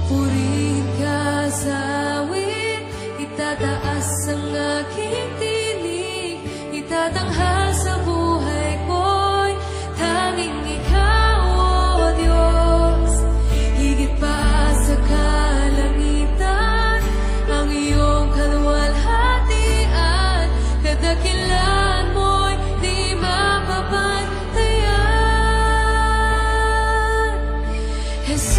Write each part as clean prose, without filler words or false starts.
Purihin ka sa awit, itataas ang aking tinig, itatanghal sa buhay ko'y tanging Ikaw, O Diyos. Higit pa sa kalangitan, ang iyong kaluwalhatian, kadakilaan mo'y di mapapantayan. Jesus,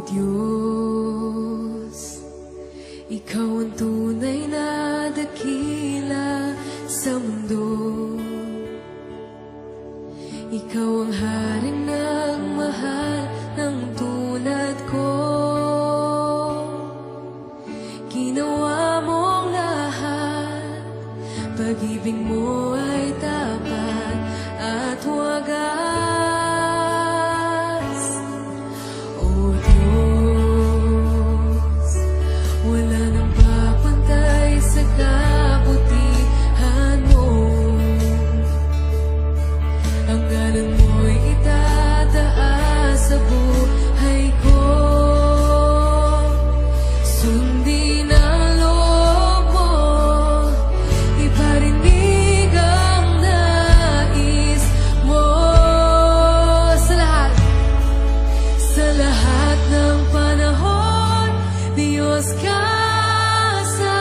Diyos, Ikaw ang tunay na dakila sa mundo. Ikaw ang haring nagmahal ng tulad ko. Ginawa mong lahat, pag-ibig mo ay tapat at wagas. O Diyos, wala nang papantay sa kabutihan mo. Ang ngalan mo'y itataas sa buhay ko. Sundin ang loob mo, iparinig ang nais mo. Sa lahat ng panahon, Diyos ka sa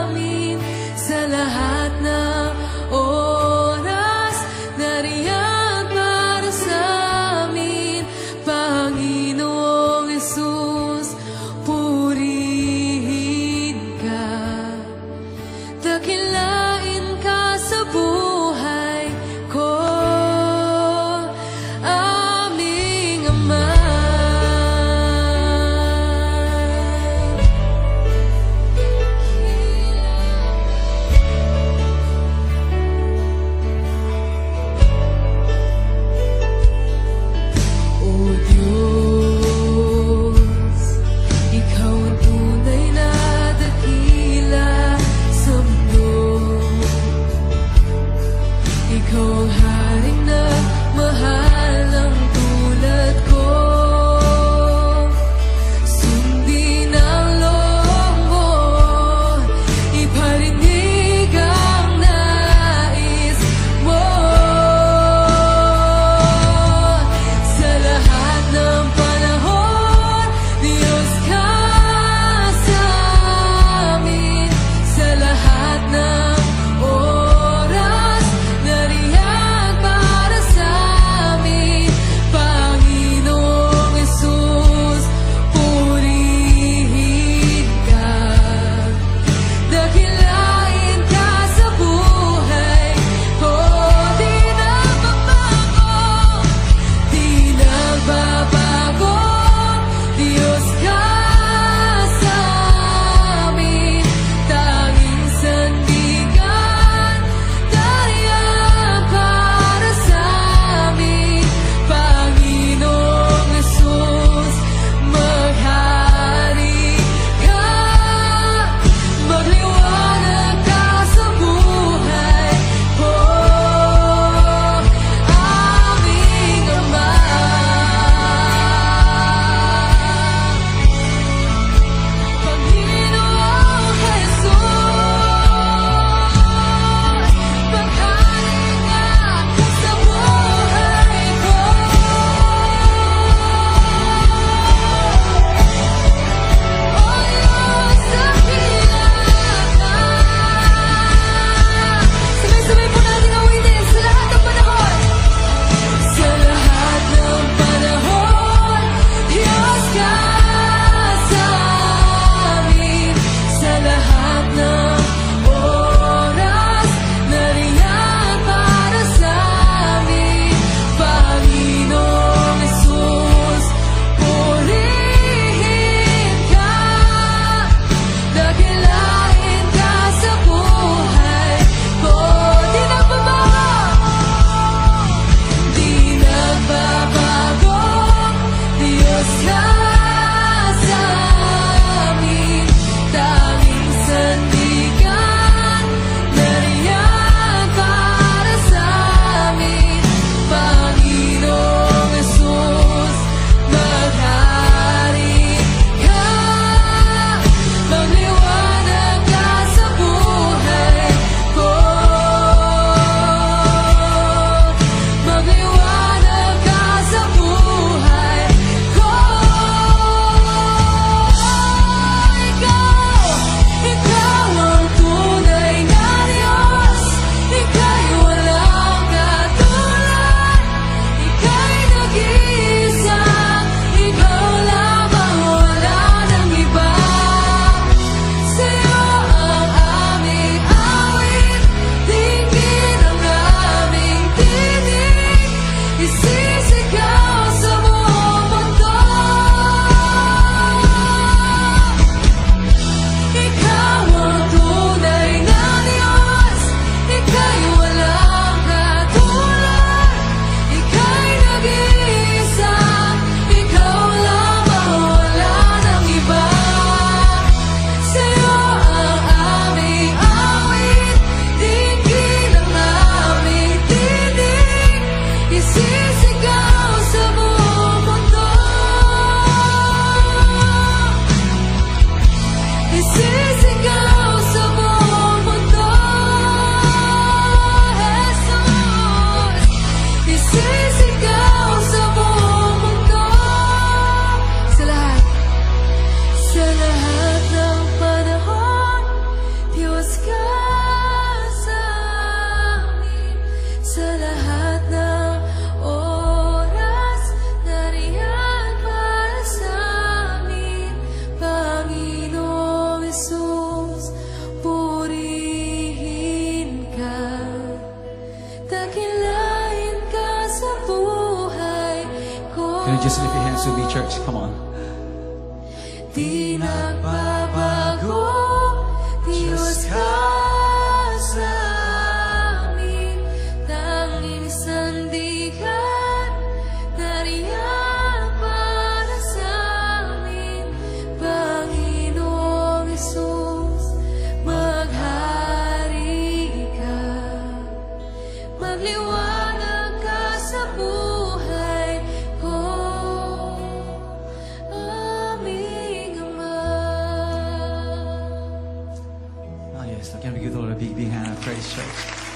amin. Sa lahat ng oras, nariyan para sa amin. Panginoong Jesus, purihin ka. Dakilain ka sa buhay ko, aming Ama. Subi Church. Come on. Di nagbabago, Diyos ka sa amin. Tanging sandigan, nariyan para sa amin. Panginoong Hesus, maghari ka. Magliwanag ka sa buhay ko, aming Ama. Oh yes, can we give the Lord a big hand of praise, church?